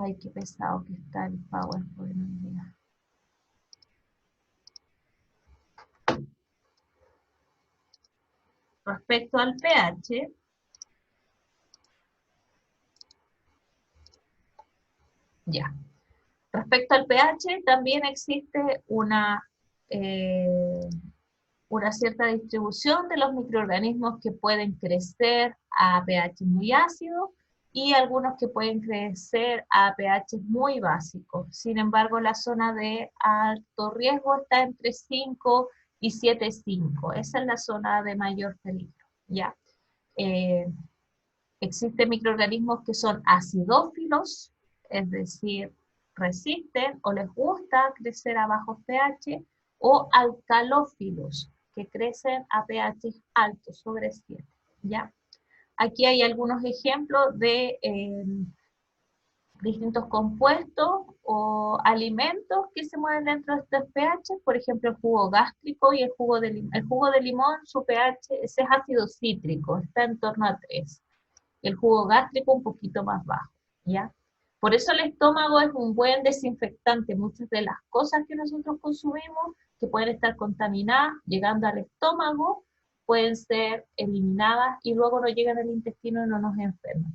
Ay, qué pesado que está el PowerPoint hoy día. Respecto al pH, ya. Respecto al pH, también existe una cierta distribución de los microorganismos que pueden crecer a pH muy ácido y algunos que pueden crecer a pH muy básicos. Sin embargo, la zona de alto riesgo está entre 5 y 7,5. Esa es la zona de mayor peligro, ¿ya? Eh, Existen microorganismos que son acidófilos, es decir, resisten o les gusta crecer a bajos pH, o alcalófilos, que crecen a pH altos, sobre 7, ¿ya? Aquí hay algunos ejemplos de distintos compuestos o alimentos que se mueven dentro de estos pH, por ejemplo el jugo gástrico y el jugo de limón. El jugo de limón, su pH ese es ácido cítrico, está en torno a 3. El jugo gástrico un poquito más bajo, ¿ya? Por eso el estómago es un buen desinfectante. Muchas de las cosas que nosotros consumimos, que pueden estar contaminadas, llegando al estómago, pueden ser eliminadas y luego no llegan al intestino y no nos enferman.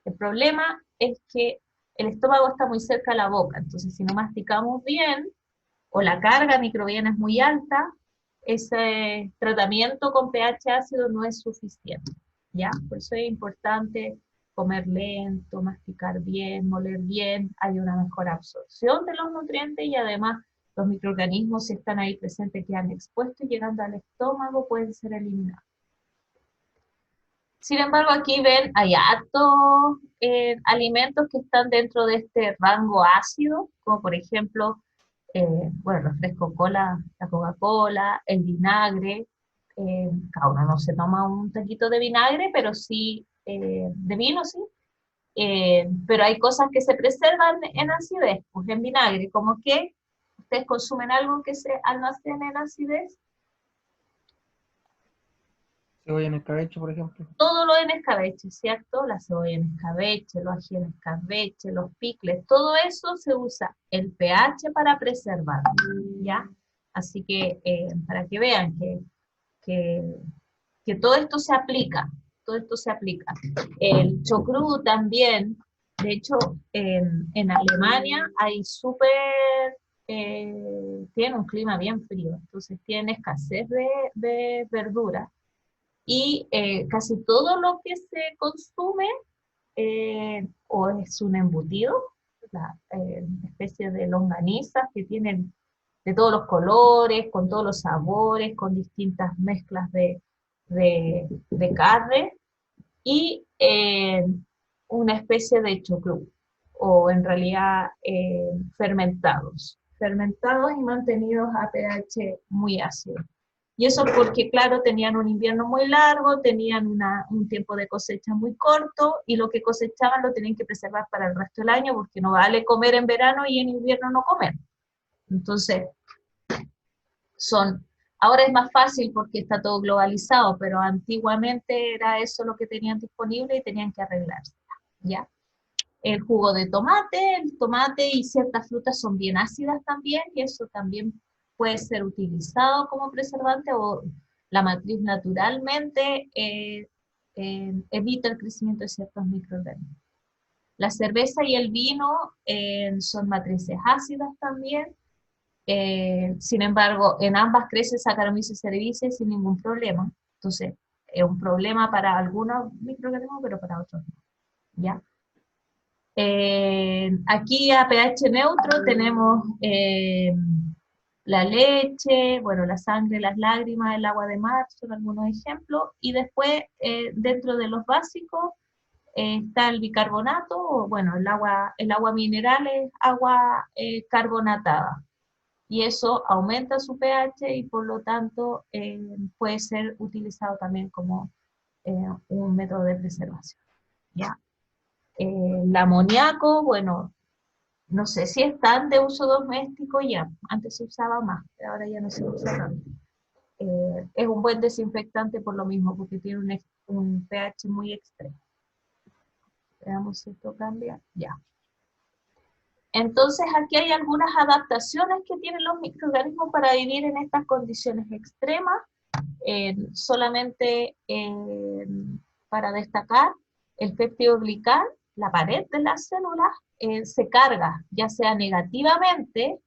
El problema es que el estómago está muy cerca de la boca, entonces si no masticamos bien, o la carga microbiana es muy alta, ese tratamiento con pH ácido no es suficiente, ¿ya? Por eso es importante comer lento, masticar bien, moler bien, hay una mejor absorción de los nutrientes y además los microorganismos, si están ahí presentes, quedan expuestos y llegando al estómago pueden ser eliminados. Sin embargo, aquí ven, hay hartos alimentos que están dentro de este rango ácido, como por ejemplo, bueno, refresco cola, la Coca-Cola, el vinagre. Cada uno no se toma un taquito de vinagre, pero sí, de vino sí. Pero hay cosas que se preservan en acidez, pues en vinagre, como que ustedes consumen algo que se almacene en acidez. Cebolla en escabeche, por ejemplo. Todo lo en escabeche, ¿cierto? La cebolla en escabeche, los ají en escabeche, los picles, todo eso se usa el pH para preservar, ¿ya? Así que para que vean que, que todo esto se aplica, todo esto se aplica. El chocrú también, de hecho, en Alemania hay tienen un clima bien frío, entonces tienen escasez de verduras y casi todo lo que se consume o es un embutido, la especie de longanizas que tienen de todos los colores, con todos los sabores, con distintas mezclas de carne, y una especie de choclo, o en realidad fermentados y mantenidos a pH muy ácido. Y eso porque, claro, tenían un invierno muy largo, tenían un tiempo de cosecha muy corto, y lo que cosechaban lo tenían que preservar para el resto del año, porque no vale comer en verano y en invierno no comer. Entonces, son, ahora es más fácil porque está todo globalizado, pero antiguamente era eso lo que tenían disponible y tenían que arreglarse, ¿ya? El jugo de tomate, el tomate y ciertas frutas son bien ácidas también, y eso también puede ser utilizado como preservante, o la matriz naturalmente evita el crecimiento de ciertos microorganismos. La cerveza y el vino son matrices ácidas también, sin embargo, en ambas crece Saccharomyces cerevisiae sin ningún problema. Entonces, es un problema para algunos microorganismos, pero para otros no, ¿ya? Aquí a pH neutro tenemos la leche, bueno, la sangre, las lágrimas, el agua de mar, son algunos ejemplos, y después dentro de los básicos está el bicarbonato, o bueno, el agua mineral es agua carbonatada, y eso aumenta su pH y por lo tanto puede ser utilizado también como un método de preservación, ¿ya? El amoníaco, bueno, no sé si es tan de uso doméstico ya, antes se usaba más, pero ahora ya no se usa tanto. Es un buen desinfectante por lo mismo, porque tiene un pH muy extremo. Veamos si esto cambia, ya. Entonces aquí hay algunas adaptaciones que tienen los microorganismos para vivir en estas condiciones extremas. Solamente para destacar, el péptido glical, la pared de las células, se carga, ya sea negativamente,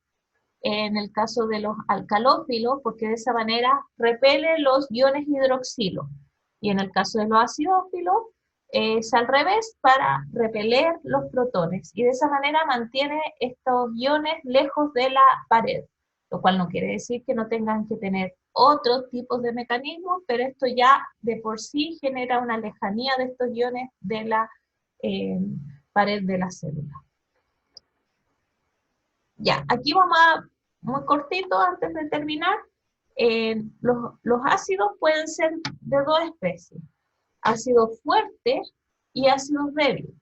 en el caso de los alcalófilos, porque de esa manera repele los iones hidroxilo. Y en el caso de los acidófilos, es al revés, para repeler los protones. Y de esa manera mantiene estos iones lejos de la pared, lo cual no quiere decir que no tengan que tener otros tipos de mecanismos, pero esto ya de por sí genera una lejanía de estos iones de la pared de la célula. Ya, aquí vamos a, muy cortito antes de terminar, los ácidos pueden ser de dos especies, ácidos fuertes y ácidos débiles.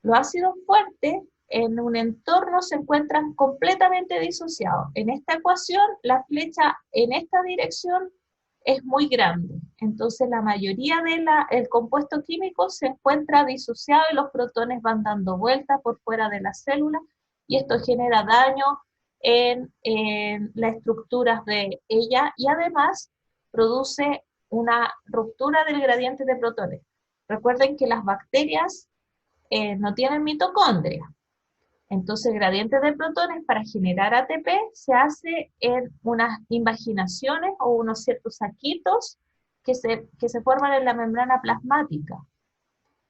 Los ácidos fuertes en un entorno se encuentran completamente disociados. En esta ecuación, la flecha en esta dirección es muy grande. Entonces la mayoría del compuesto químico se encuentra disociado y los protones van dando vueltas por fuera de la célula y esto genera daño en las estructuras de ella y además produce una ruptura del gradiente de protones. Recuerden que las bacterias no tienen mitocondria. Entonces, el gradiente de protones para generar ATP se hace en unas invaginaciones o unos ciertos saquitos que se forman en la membrana plasmática.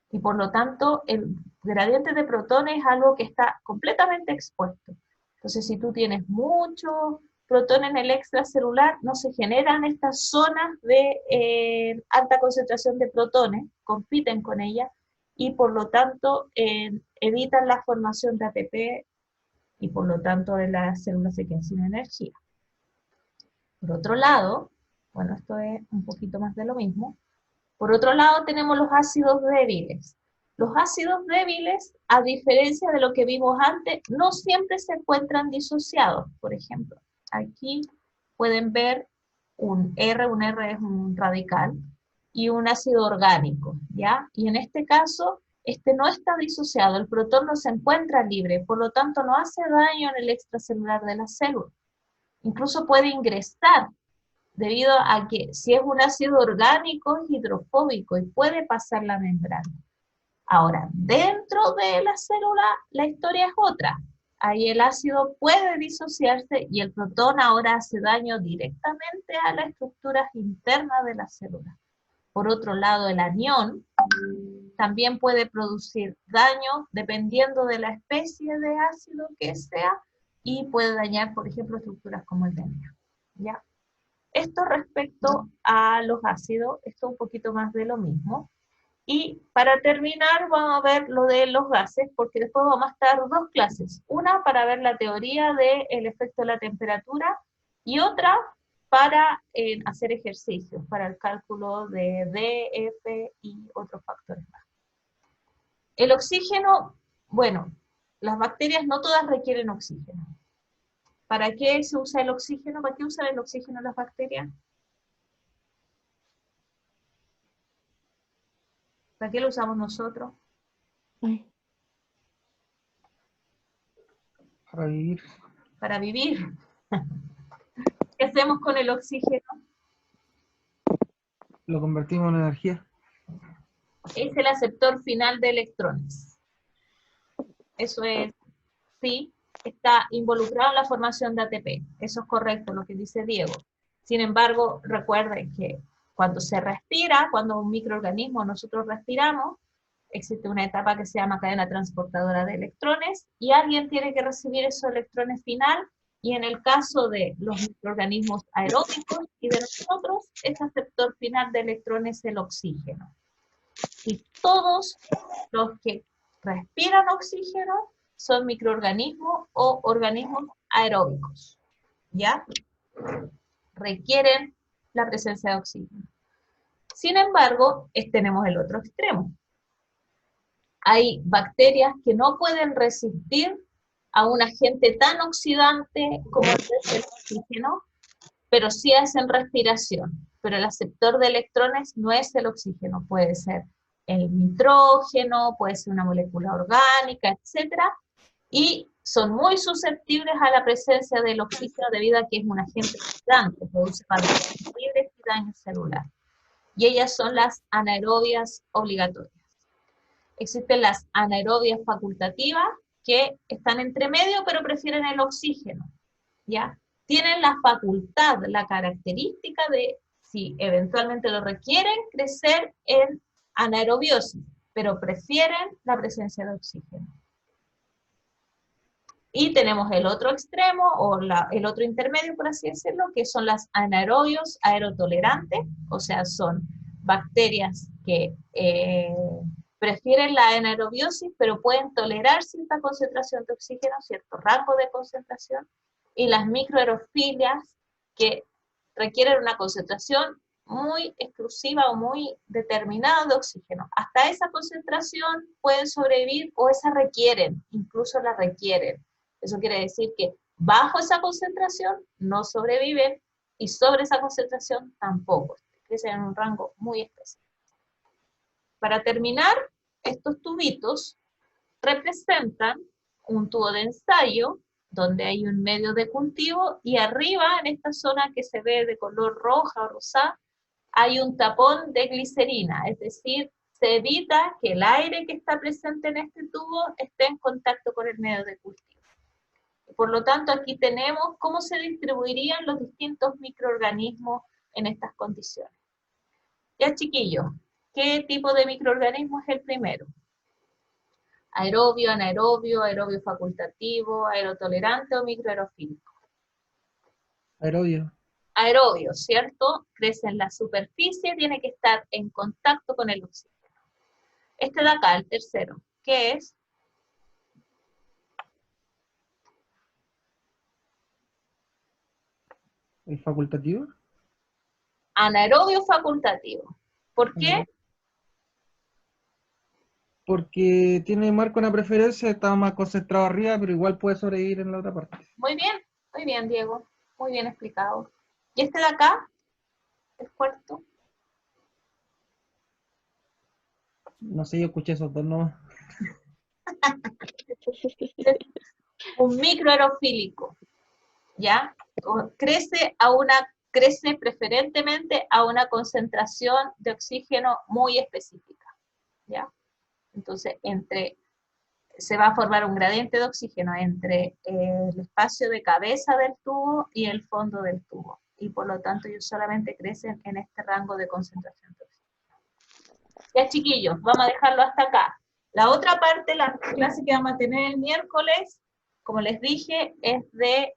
Y por lo tanto, el gradiente de protones es algo que está completamente expuesto. Entonces, si tú tienes muchos protones en el extracelular, no se generan estas zonas de alta concentración de protones, compiten con ellas, y por lo tanto evitan la formación de ATP y por lo tanto las células se quedan sin energía. Por otro lado, bueno, esto es un poquito más de lo mismo, por otro lado tenemos los ácidos débiles. Los ácidos débiles, a diferencia de lo que vimos antes, no siempre se encuentran disociados. Por ejemplo, aquí pueden ver un R es un radical, y un ácido orgánico, ¿ya? Y en este caso, este no está disociado, el protón no se encuentra libre, por lo tanto no hace daño en el extracelular de la célula. Incluso puede ingresar, debido a que si es un ácido orgánico es hidrofóbico y puede pasar la membrana. Ahora, dentro de la célula, la historia es otra. Ahí el ácido puede disociarse y el protón ahora hace daño directamente a las estructuras internas de la célula. Por otro lado, el anión también puede producir daño dependiendo de la especie de ácido que sea y puede dañar, por ejemplo, estructuras como el denio. ¿Ya? Esto respecto a los ácidos, esto es un poquito más de lo mismo. Y para terminar vamos a ver lo de los gases, porque después vamos a estar dos clases. Una para ver la teoría del efecto de la temperatura y otra para hacer ejercicios, para el cálculo de D, F y otros factores más. El oxígeno, bueno, las bacterias no todas requieren oxígeno. ¿Para qué se usa el oxígeno? ¿Para qué usan el oxígeno las bacterias? ¿Para qué lo usamos nosotros? Para vivir. Para vivir. ¿Qué hacemos con el oxígeno? Lo convertimos en energía. Es el aceptor final de electrones. Eso es, sí, está involucrado en la formación de ATP. Eso es correcto, lo que dice Diego. Sin embargo, recuerden que cuando se respira, cuando un microorganismo nosotros respiramos, existe una etapa que se llama cadena transportadora de electrones y alguien tiene que recibir esos electrones final y en el caso de los microorganismos aeróbicos y de nosotros, ese aceptor final de electrones es el oxígeno. Y todos los que respiran oxígeno son microorganismos o organismos aeróbicos, ¿ya? Requieren la presencia de oxígeno. Sin embargo, tenemos el otro extremo. Hay bacterias que no pueden resistir a un agente tan oxidante como es el oxígeno, pero sí hacen respiración. Pero el aceptor de electrones no es el oxígeno, puede ser el nitrógeno, puede ser una molécula orgánica, etc. Y son muy susceptibles a la presencia del oxígeno debido a que es un agente oxidante, produce partículas libres y daño celular. Y ellas son las anaerobias obligatorias. Existen las anaerobias facultativas, que están entre medio, pero prefieren el oxígeno, ¿ya? Tienen la facultad, la característica de, si eventualmente lo requieren, crecer en anaerobiosis, pero prefieren la presencia de oxígeno. Y tenemos el otro extremo, o el otro intermedio, por así decirlo, que son las anaerobios aerotolerantes, o sea, son bacterias que prefieren la anaerobiosis, pero pueden tolerar cierta concentración de oxígeno, cierto rango de concentración, y las microaerofilias, que requieren una concentración muy exclusiva o muy determinada de oxígeno. Hasta esa concentración pueden sobrevivir, o esa requieren, incluso la requieren. Eso quiere decir que bajo esa concentración no sobreviven, y sobre esa concentración tampoco. Crecen en un rango muy específico. Para terminar, estos tubitos representan un tubo de ensayo donde hay un medio de cultivo, y arriba, en esta zona que se ve de color roja o rosada, hay un tapón de glicerina, es decir, se evita que el aire que está presente en este tubo esté en contacto con el medio de cultivo. Por lo tanto, aquí tenemos cómo se distribuirían los distintos microorganismos en estas condiciones. Ya, chiquillos, ¿qué tipo de microorganismo es el primero? Aerobio, anaerobio, aerobio facultativo, aerotolerante o microaerofílico. Aerobio. Aerobio, ¿cierto? Crece en la superficie, tiene que estar en contacto con el oxígeno. Este de acá, el tercero, ¿qué es? ¿El facultativo? Anaerobio facultativo. ¿Por qué? Porque tiene marca una preferencia, está más concentrado arriba, pero igual puede sobrevivir en la otra parte. Muy bien, Diego. Muy bien explicado. ¿Y este de acá? El cuarto. No sé, yo escuché esos dos nomás. Un microaerofílico, ¿ya? Crece preferentemente a una concentración de oxígeno muy específica, ¿ya? Entonces, se va a formar un gradiente de oxígeno entre el espacio de cabeza del tubo y el fondo del tubo, y por lo tanto ellos solamente crecen en este rango de concentración de oxígeno. Ya, chiquillos, vamos a dejarlo hasta acá. La otra parte, la clase que vamos a tener el miércoles, como les dije, es de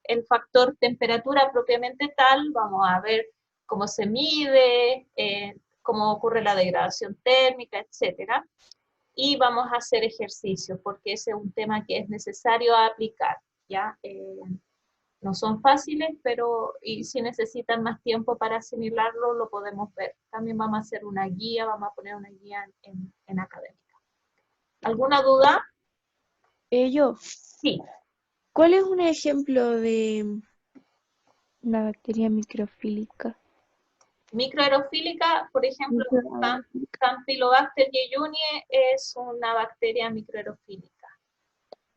el factor temperatura propiamente tal. Vamos a ver cómo se mide, cómo ocurre la degradación térmica, etcétera. Y vamos a hacer ejercicios, porque ese es un tema que es necesario aplicar, ¿ya? No son fáciles, pero y si necesitan más tiempo para asimilarlo, lo podemos ver. También vamos a hacer una guía, vamos a poner una guía en académica. ¿Alguna duda? Yo, Sí. ¿cuál es un ejemplo de una bacteria microfílica? Microaerofílica, por ejemplo, Campylobacter jejuni es una bacteria microaerofílica.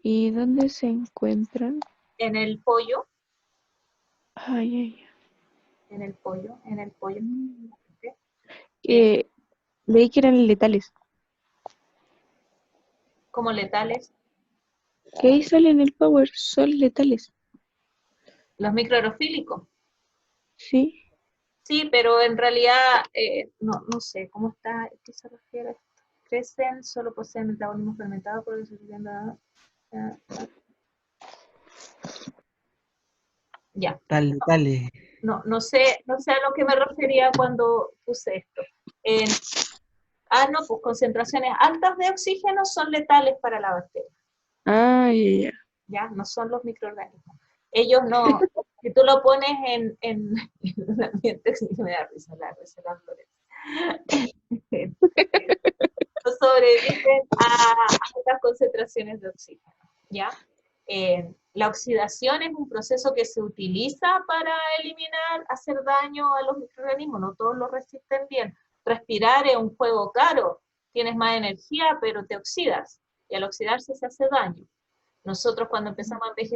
¿Y dónde se encuentran? En el pollo, Ay. en el pollo. Leí que eran letales. Como letales. ¿Qué ahí sale en el Power? Son letales. Los microaerofílicos. Sí. Sí, pero en realidad no sé cómo está, ¿qué se refiere a esto? Crecen, solo poseen metabolismo fermentado, por eso ya. Dale. No sé a lo que me refería cuando puse esto. No, pues concentraciones altas de oxígeno son letales para la bacteria. Ya. ¿Ya? No son los microorganismos. Ellos no, si tú lo pones en un ambiente, me da risa las flores. No sobreviven a altas concentraciones de oxígeno, ¿ya? La oxidación es un proceso que se utiliza para eliminar, hacer daño a los microorganismos, no todos lo resisten bien. Respirar es un juego caro, tienes más energía, pero te oxidas, y al oxidarse se hace daño. Nosotros cuando empezamos a envejecer,